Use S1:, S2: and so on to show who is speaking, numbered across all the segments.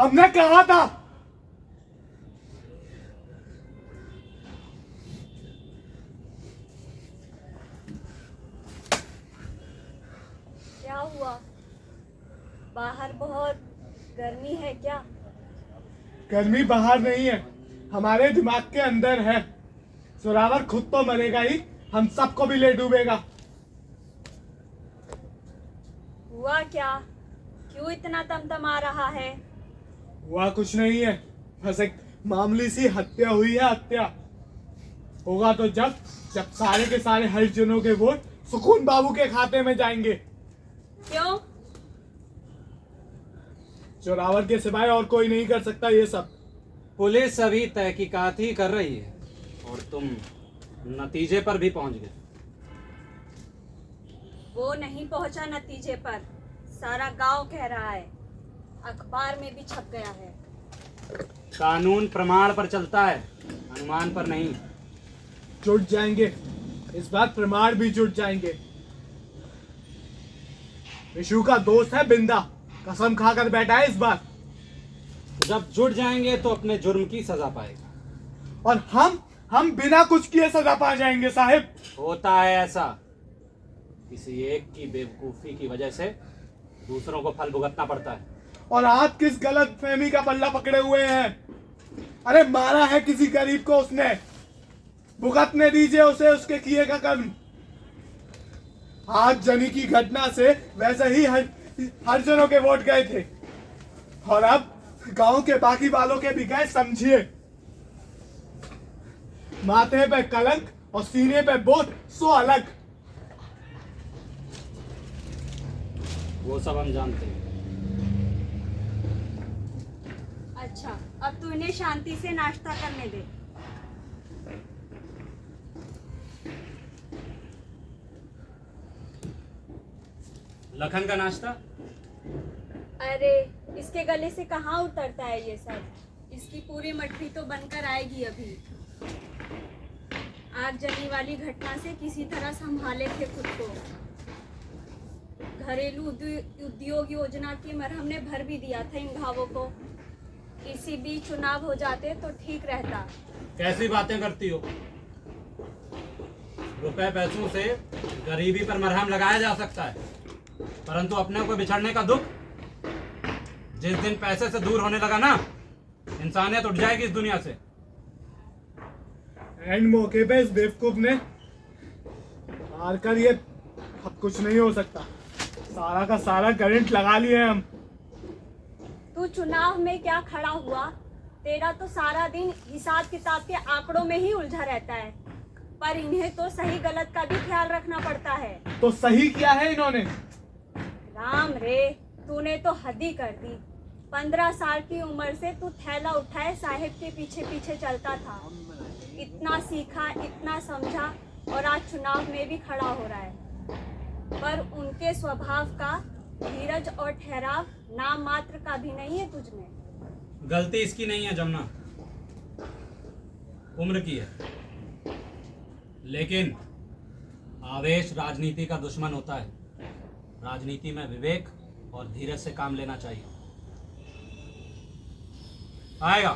S1: हमने कहा था।
S2: क्या हुआ? बाहर बहुत गर्मी है क्या?
S1: गर्मी बाहर नहीं है, हमारे दिमाग के अंदर है। जोरावर खुद तो मरेगा ही, हम सबको भी ले डूबेगा।
S2: हुआ क्या? क्यों इतना तमतमा रहा है?
S1: हुआ कुछ नहीं है, बस एक मामूली सी हत्या हुई है। हत्या होगा तो जब जब सारे के सारे हरिजनों के वोट सुकून बाबू के खाते में जाएंगे।
S2: क्यों?
S1: जोरावर के सिवाय और कोई नहीं कर सकता ये सब।
S3: पुलिस अभी तहकीकात ही कर रही है और तुम नतीजे पर भी पहुंच गए।
S2: वो नहीं पहुंचा नतीजे पर, सारा गांव कह रहा है, अखबार में भी छप गया है।
S3: कानून प्रमाण पर चलता है, अनुमान पर नहीं।
S1: जुट जाएंगे, इस बार प्रमाण भी जुट जाएंगे। विशु का दोस्त है बिंदा, कसम खाकर बैठा है इस बार।
S3: जब जुट जाएंगे तो अपने जुर्म की सजा पाएगा।
S1: और हम बिना कुछ किए सजा पा जाएंगे साहिब।
S3: होता है ऐसा, किसी एक की बेवकूफी की वजह से दूसरों को फल भुगतना पड़ता है।
S1: और आप किस गलत फहमी का पल्ला पकड़े हुए हैं? अरे मारा है किसी गरीब को उसने, भुगतने दीजिए उसे उसके किए का कर्म। आज जनी की घटना से वैसे ही हर जनों के वोट गए थे, और अब गांव के बाकी वालों के भी गए। समझिए, माथे पे कलंक और सीने पे बोझ सो अलग।
S3: वो सब हम जानते हैं।
S2: अच्छा, अब तू इन्हें शांति से नाश्ता करने दे।
S3: लखन का नाश्ता?
S2: अरे इसके गले से कहाँ उतरता है ये सब? इसकी पूरी मठरी तो बनकर आएगी अभी। आगजनी वाली घटना से किसी तरह संभाले थे खुद को। घरेलू उद्योग योजना की मरहम ने भर भी दिया था इन घावों को। इसी बीच चुनाव हो जाते तो ठीक रहता।
S3: कैसी बातें करती हो? रुपए पैसों से गरीबी पर मरहम लगाया जा सकता है, परंतु अपने को बिछड़ने का दुख जिस दिन पैसे से दूर होने लगा ना, इंसानियत उठ जाएगी इस दुनिया से।
S1: एंड मौके पे इस बेवकूफ ने हार कर ये अब कुछ नहीं हो सकता। सारा का सारा करंट लगा लिए हम।
S2: तू चुनाव में क्या खड़ा हुआ? तेरा तो सारा दिन हिसाब किताब के आंकड़ों में ही उलझा रहता है, पर इन्हें तो सही गलत का भी ख्याल रखना पड़ता है।
S1: तो सही किया है इन्होंने।
S2: राम रे, तूने तो हद ही कर दी। 15 साल की उम्र से तू थैला उठाए साहिब के पीछे पीछे चलता था। इतना सीखा, इतना समझा, और आज चुनाव में भी खड़ा हो रहा है। पर उनके स्वभाव का धीरज और ठहराव नाम मात्र का भी नहीं है तुझमें।
S3: गलती इसकी नहीं है जमुना, उम्र की है। लेकिन आवेश राजनीति का दुश्मन होता है। राजनीति में विवेक और धीरज से काम लेना चाहिए। आएगा,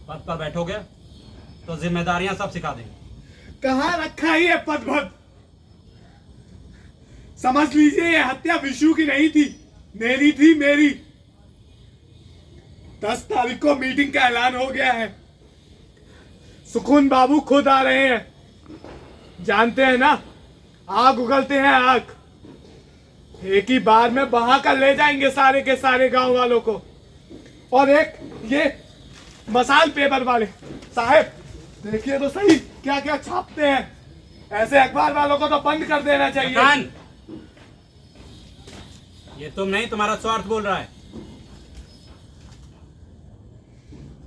S3: पद पर बैठोगे तो जिम्मेदारियां सब सिखा देंगे।
S1: कहाँ रखा है ये पद भद? समझ लीजिए ये हत्या विशु की नहीं थी, मेरी थी, मेरी। 10 तारीख को मीटिंग का ऐलान हो गया है। सुकून बाबू खुद आ रहे हैं। जानते हैं ना, आग उगलते हैं आग। एक ही बार में बहा कर ले जाएंगे सारे के सारे गांव वालों को। और एक ये मसाल पेपर वाले साहब, देखिए तो सही क्या क्या छापते हैं। ऐसे अखबार वालों को तो बंद कर देना चाहिए।
S3: लखन, ये तुम नहीं, तुम्हारा स्वार्थ बोल रहा है।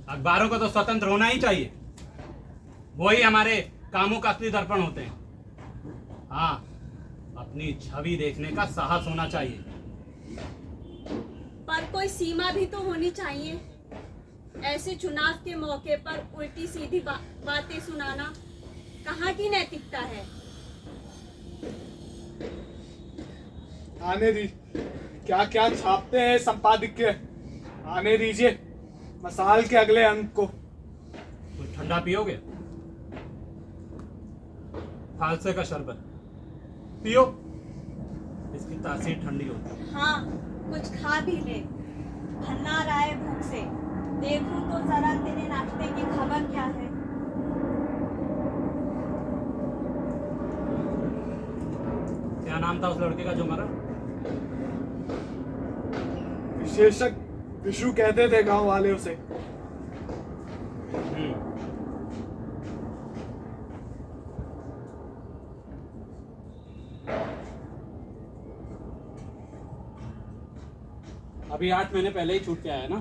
S3: अखबारों को तो स्वतंत्र होना ही चाहिए, वही हमारे कामों का असली दर्पण होते हैं। हाँ, अपनी छवि देखने का साहस होना चाहिए।
S2: पर कोई सीमा भी तो होनी चाहिए। ऐसे चुनाव के मौके पर उल्टी सीधी बातें सुनाना कहाँ की नैतिकता है?
S1: आने दी, क्या क्या छापते हैं संपादकीय। आने दीजिए मसाल के अगले अंक को।
S3: कुछ ठंडा पियोगे? फालसे का शरबत पियो, इसकी तासीर ठंडी होती है।
S2: हाँ, कुछ खा भी ले, भन्ना रहा है भूख से। देखूं तो जरा तेरे नाश्ते की खबर क्या है।
S3: क्या नाम था उस लड़के का जो मरा?
S1: विशेषक विशु कहते थे गांव वाले उसे।
S3: हम्म। अभी 8 महीने पहले ही छूट के आया ना?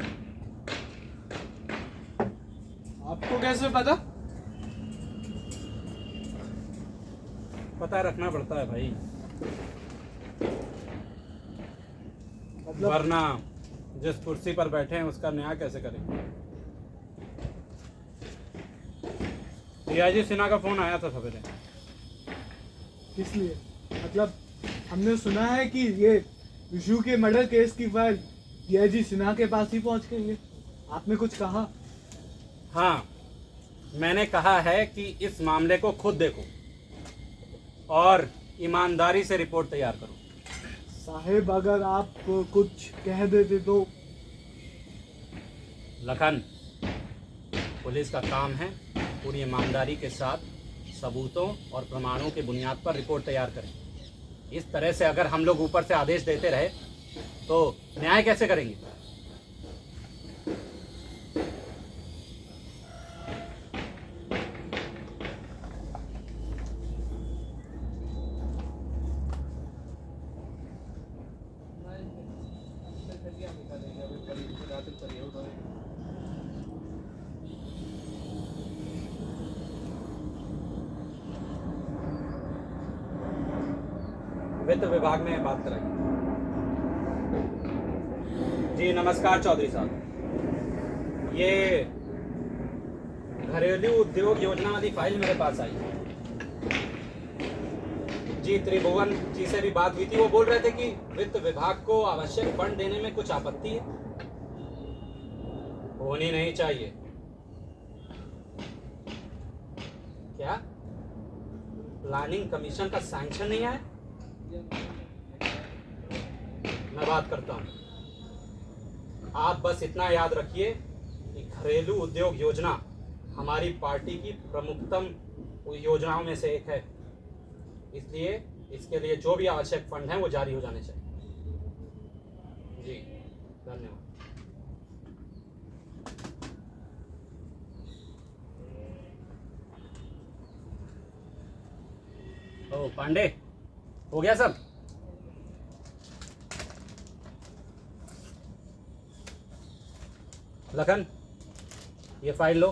S1: आपको कैसे पता?
S3: पता रखना पड़ता है भाई,
S1: मतलब
S3: वरना जिस कुर्सी पर बैठे हैं उसका न्याय कैसे करें। डीआईजी सिन्हा का फोन आया था सवेरे।
S1: किस लिए? मतलब हमने सुना है कि ये विशु के मर्डर केस की फाइल डीआईजी सिन्हा के पास ही पहुंच गई है। आपने कुछ कहा?
S3: हाँ, मैंने कहा है कि इस मामले को खुद देखो और ईमानदारी से रिपोर्ट तैयार करो।
S1: साहेब अगर आप कुछ कह देते तो।
S3: लखन, पुलिस का काम है पूरी ईमानदारी के साथ सबूतों और प्रमाणों के बुनियाद पर रिपोर्ट तैयार करें। इस तरह से अगर हम लोग ऊपर से आदेश देते रहे तो न्याय कैसे करेंगे? वित्त विभाग में बात कराइए। जी नमस्कार चौधरी साहब, ये घरेलू उद्योग योजना वाली फाइल मेरे पास आई है। जी त्रिभुवन जी से भी बात हुई थी, वो बोल रहे थे कि वित्त विभाग को आवश्यक फंड देने में कुछ आपत्ति है। होनी नहीं चाहिए। क्या प्लानिंग कमीशन का सैंक्शन नहीं आया? मैं बात करता हूं। आप बस इतना याद रखिए कि घरेलू उद्योग योजना हमारी पार्टी की प्रमुखतम योजनाओं में से एक है, इसलिए इसके लिए जो भी आवश्यक फंड हैं वो जारी हो जाने चाहिए। जी धन्यवाद। ओ पांडे, हो गया सब? लखन, ये फाइल लो।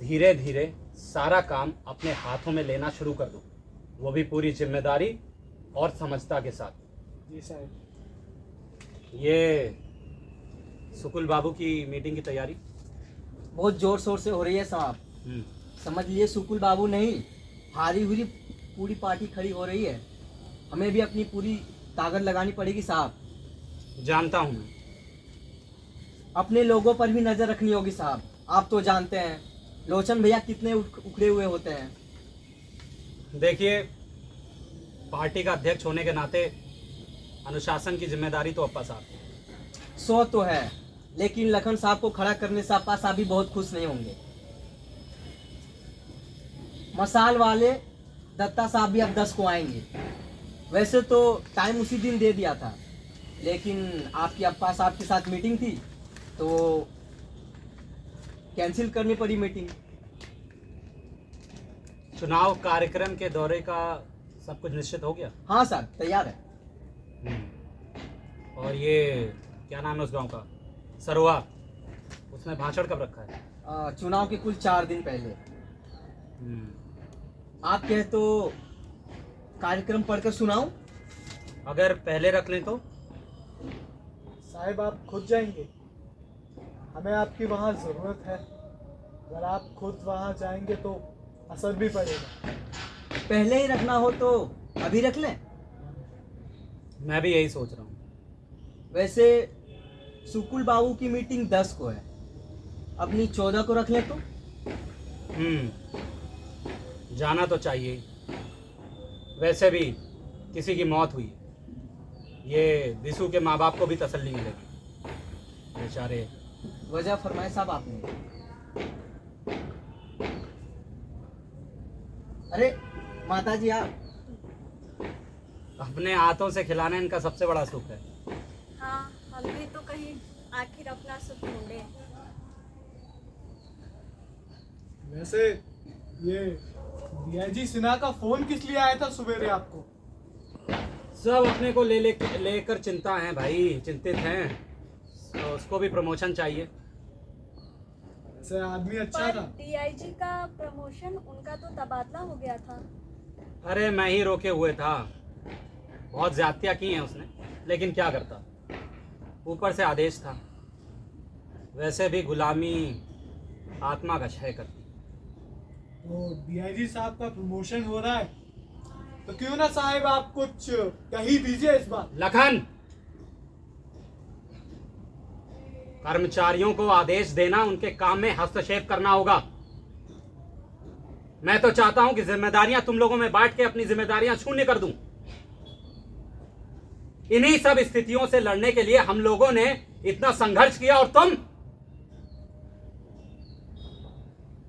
S3: धीरे धीरे सारा काम अपने हाथों में लेना शुरू कर दो, वो भी पूरी जिम्मेदारी और समझता के साथ।
S1: जी साहब।
S3: ये सुकुल बाबू की मीटिंग की तैयारी
S4: बहुत जोर शोर से हो रही है साहब। समझ लिए सुकुल बाबू नहीं, हारी हुई पूरी पार्टी खड़ी हो रही है। हमें भी अपनी पूरी ताकत लगानी पड़ेगी साहब।
S3: जानता हूं मैं।
S4: अपने लोगों पर भी नजर रखनी होगी साहब। आप तो जानते हैं लोचन भैया कितने उखड़े हुए होते हैं।
S3: देखिए, पार्टी का अध्यक्ष होने के नाते अनुशासन की जिम्मेदारी तो अप्पा साहब की।
S4: सो तो है, लेकिन लखन साहब को खड़ा करने से अप्पा साहब भी बहुत खुश नहीं होंगे। मसाल वाले दत्ता साहब भी अब 10 को आएंगे। वैसे तो टाइम उसी दिन दे दिया था, लेकिन आपकी अप्पा साहब के साथ मीटिंग थी तो कैंसिल करनी पड़ी मीटिंग।
S3: चुनाव कार्यक्रम के दौरे का सब कुछ निश्चित हो गया?
S4: हाँ सर, तैयार है।
S3: और ये क्या नाम है उस गांव का, सरोआ, उसमें भाषण कब रखा है?
S4: चुनाव के कुल 4 दिन पहले। आप कहे तो कार्यक्रम पढ़कर सुनाऊं?
S3: अगर पहले रख लें तो?
S1: साहब आप खुद जाएंगे? हमें आपकी वहाँ ज़रूरत है। अगर आप खुद वहाँ जाएंगे तो असर भी पड़ेगा।
S4: पहले ही रखना हो तो अभी रख लें।
S3: मैं भी यही सोच रहा हूँ।
S4: वैसे सुकुल बाबू की मीटिंग 10 को है, अपनी 14 को रख ले तो।
S3: जाना तो चाहिए ही। वैसे भी किसी की मौत हुई, ये दिसू के माँ बाप को भी तसल्ली मिलेगी। बेचारे।
S4: वजह फरमाए साहब आपने। अरे माता जी आप।
S3: अपने हाथों से खिलाना इनका सबसे बड़ा सुख है।
S2: हाँ, हम भी तो कहीं आखिर अपना सुख ढूंढे।
S1: वैसे ये डीआईजी सिन्हा का फोन किस लिए आया था सवेरे आपको?
S3: सब अपने को लेकर चिंता है भाई, चिंतित हैं। तो उसको भी प्रमोशन चाहिए।
S1: वैसे आदमी अच्छा
S2: पर
S1: था।
S2: डीआईजी का प्रमोशन, उनका तो तबादला हो गया था।
S3: अरे मैं ही रोके हुए था। बहुत ज्यादतियाँ की हैं उसने, लेकिन क्या करता, ऊपर से आदेश था। वैसे भी गुलामी आत्मा का क्षय करती।
S1: तो डीआईजी साहब का प्रमोशन हो रहा है, तो क्यों ना साहब आप कुछ कह ही दीजिए इस बार।
S3: लखन, कर्मचारियों को आदेश देना, उनके काम में हस्तक्षेप करना होगा। मैं तो चाहता हूं कि जिम्मेदारियां तुम लोगों में बांट के अपनी जिम्मेदारियां शून्य कर दूं। इन्हीं सब स्थितियों से लड़ने के लिए हम लोगों ने इतना संघर्ष किया, और तुम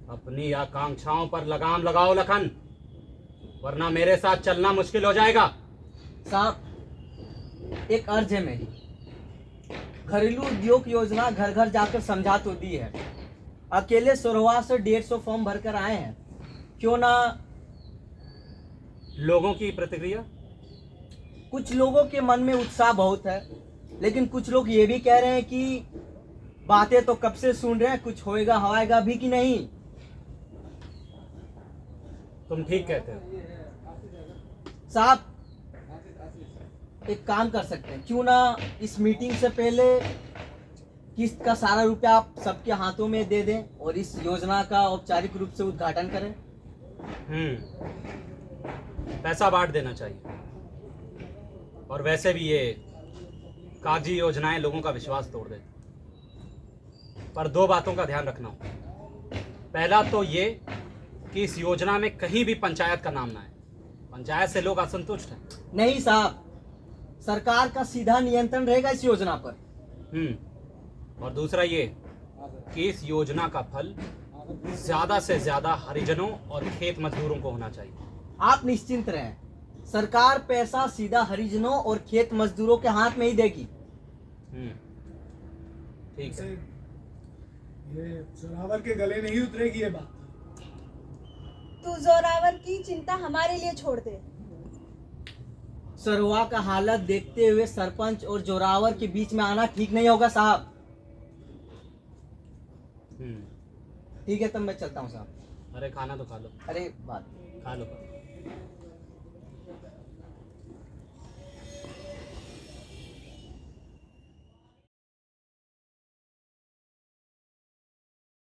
S3: अपनी आकांक्षाओं पर लगाम लगाओ लखन, वरना मेरे साथ चलना मुश्किल हो जाएगा।
S4: साहब एक अर्ज है मेरी, घरेलू उद्योग योजना घर घर जाकर समझा तो दी है। अकेले सोरवा से 150 फॉर्म भरकर आए हैं, क्यों ना।
S3: लोगों की प्रतिक्रिया?
S4: कुछ लोगों के मन में उत्साह बहुत है, लेकिन कुछ लोग ये भी कह रहे हैं कि बातें तो कब से सुन रहे हैं, कुछ होएगा हवाएगा भी कि नहीं।
S3: तुम ठीक कहते हो।
S4: साहब एक काम कर सकते हैं, क्यों ना इस मीटिंग से पहले किस्त का सारा रुपया आप सबके हाथों में दे दें और इस योजना का औपचारिक रूप से उद्घाटन करें।
S3: पैसा बांट देना चाहिए। और वैसे भी ये कागजी योजनाएं लोगों का विश्वास तोड़ देती। पर दो बातों का ध्यान रखना होगा। पहला तो ये कि इस योजना में कहीं भी पंचायत का नाम ना है। पंचायत से लोग असंतुष्ट हैं।
S4: नहीं साहब, सरकार का सीधा नियंत्रण रहेगा इस योजना पर।
S3: और दूसरा ये कि इस योजना का फल ज्यादा से ज्यादा हरिजनों और खेत मजदूरों को होना चाहिए।
S4: आप निश्चिंत रहें, सरकार पैसा सीधा हरिजनों और खेत मजदूरों के हाथ में ही देगी।
S3: ठीक
S1: वैसे
S3: है।
S1: ये जोरावर के गले नहीं उतरेगी ये बात।
S2: तू जोरावर की चिंता हमारे लिए छोड़ दे।
S4: सरवा का हालत देखते हुए सरपंच और जोरावर के बीच में आना ठीक नहीं होगा साहब।
S3: हम्म।
S4: ठीक है, तब मैं चलता हूँ साहब।
S3: अरे खाना तो खा लो।
S4: अरे बात
S3: खा लो।